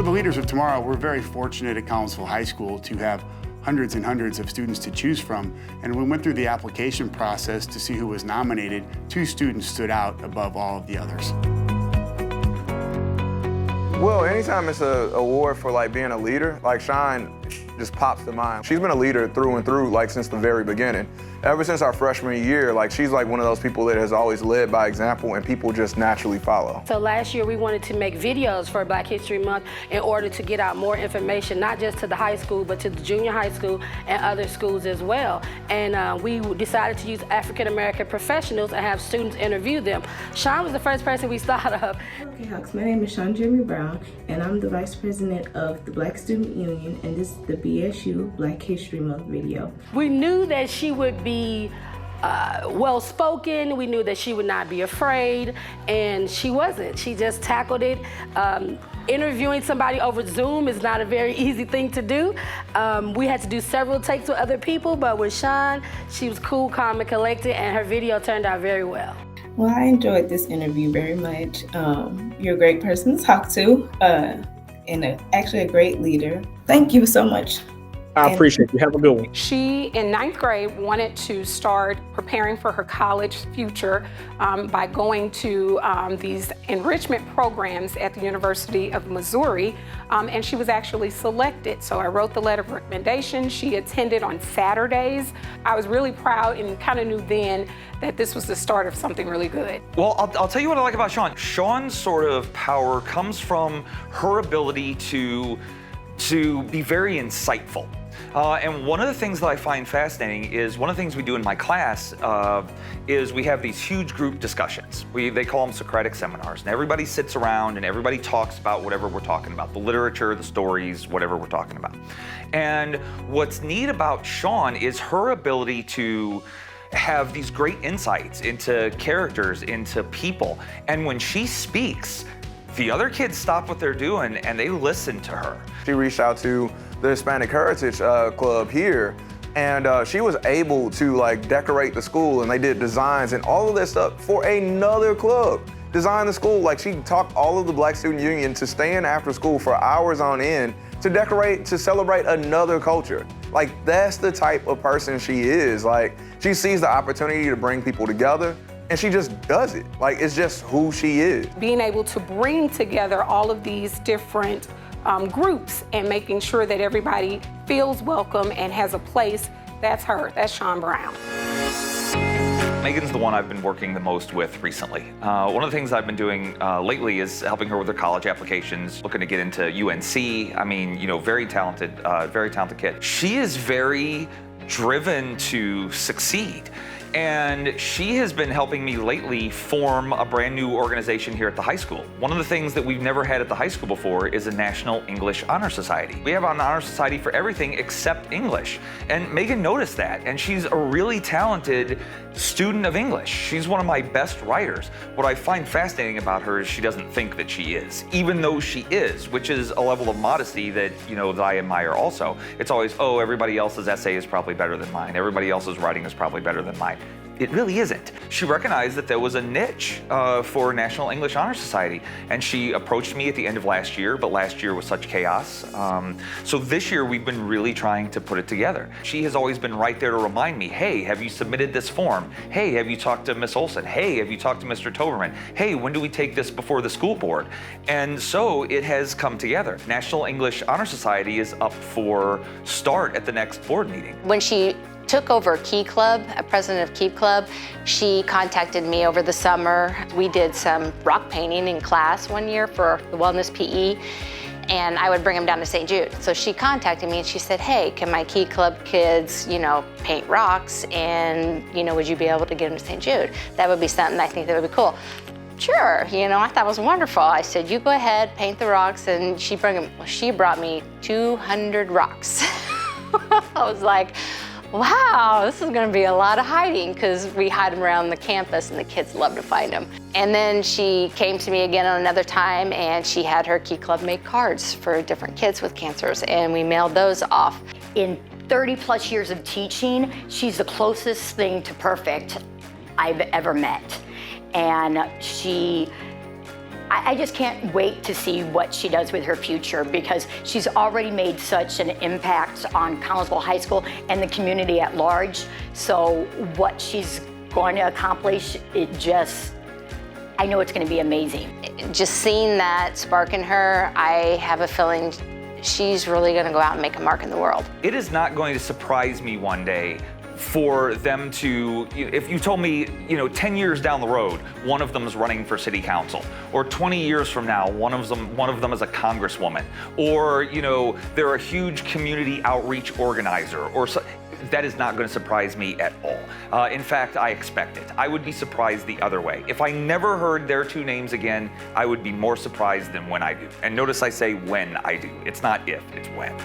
the Leaders of Tomorrow, we're very fortunate at Collinsville High School to have hundreds and hundreds of students to choose from. And when we went through the application process to see who was nominated, 2 students stood out above all of the others. Well, anytime it's an award for like being a leader, like Sean just pops to mind. She's been a leader through and through, like since the very beginning. Ever since our freshman year, like she's like one of those people that has always led by example and people just naturally follow. So last year we wanted to make videos for Black History Month in order to get out more information, not just to the high school, but to the junior high school and other schools as well. And we decided to use African American professionals and have students interview them. Sean was the first person we thought of. Okay, Hawks, my name is Sean-Jeramie Brown, and I'm the Vice President of the Black Student Union, and this is the BSU Black History Month video. We knew that she would be well-spoken. We knew that she would not be afraid, and she wasn't. She just tackled it. Interviewing somebody over Zoom is not a very easy thing to do. We had to do several takes with other people, but with Sean, she was cool, calm, and collected, and her video turned out very well. Well, I enjoyed this interview very much. You're a great person to talk to, and actually a great leader. Thank you so much. I appreciate you. Have a good one. She, in 9th grade, wanted to start preparing for her college future by going to these enrichment programs at the University of Missouri, and she was actually selected. So I wrote the letter of recommendation. She attended on Saturdays. I was really proud and kind of knew then that this was the start of something really good. Well, I'll tell you what I like about Sean. Sean's sort of power comes from her ability to be very insightful. And one of the things that I find fascinating is one of the things we do in my class is we have these huge group discussions. They call them Socratic seminars, and everybody sits around and everybody talks about whatever we're talking about, the literature, the stories, whatever we're talking about. And what's neat about Sean is her ability to have these great insights into characters, into people. And when she speaks, the other kids stop what they're doing and they listen to her. She reached out to the Hispanic Heritage Club here, and she was able to like decorate the school, and they did designs and all of that stuff for another club. Design the school, like she talked all of the Black Student Union to stay in after school for hours on end to decorate, to celebrate another culture. Like that's the type of person she is. Like she sees the opportunity to bring people together, and she just does it. Like it's just who she is. Being able to bring together all of these different groups and making sure that everybody feels welcome and has a place, that's her, that's Sean Brown. Megan's the one I've been working the most with recently. One of the things I've been doing lately is helping her with her college applications, looking to get into UNC. I mean, you know, very talented kid. She is very driven to succeed. And she has been helping me lately form a brand new organization here at the high school. One of the things that we've never had at the high school before is a National English Honor Society. We have an honor society for everything except English. And Megan noticed that, and she's a really talented student of English. She's one of my best writers. What I find fascinating about her is she doesn't think that she is, even though she is, which is a level of modesty that, you know, that I admire also. It's always, oh, everybody else's essay is probably better than mine. Everybody else's writing is probably better than mine. It really isn't. She recognized that there was a niche for National English Honor Society, and she approached me at the end of last year, but last year was such chaos. So this year we've been really trying to put it together. She has always been right there to remind me, hey, have you submitted this form? Hey, have you talked to Miss Olson? Hey, have you talked to Mr. Toberman? Hey, when do we take this before the school board? And so it has come together. National English Honor Society is up for start at the next board meeting. When she took over Key Club, a president of Key Club, she contacted me over the summer. We did some rock painting in class one year for the Wellness PE, and I would bring them down to St. Jude. So she contacted me and she said, hey, can my Key Club kids, you know, paint rocks, and, you know, would you be able to get them to St. Jude? That would be something I think that would be cool. Sure, you know, I thought it was wonderful. I said, you go ahead, paint the rocks, and she brought me 200 rocks. I was like, wow, this is gonna be a lot of hiding, because we hide them around the campus and the kids love to find them. And then she came to me again on another time, and she had her Key Club make cards for different kids with cancers, and we mailed those off. In 30 plus years of teaching, she's the closest thing to perfect I've ever met. And she I just can't wait to see what she does with her future, because she's already made such an impact on Collinsville High School and the community at large. So what she's going to accomplish, I know it's going to be amazing. Just seeing that spark in her, I have a feeling she's really going to go out and make a mark in the world. It is not going to surprise me one day for them to, if you told me, 10 years down the road, one of them is running for city council, or 20 years from now, one of them is a congresswoman, or, they're a huge community outreach organizer, or so, that is not going to surprise me at all. In fact, I expect it. I would be surprised the other way. If I never heard their two names again, I would be more surprised than when I do. And notice I say when I do. It's not if, it's when.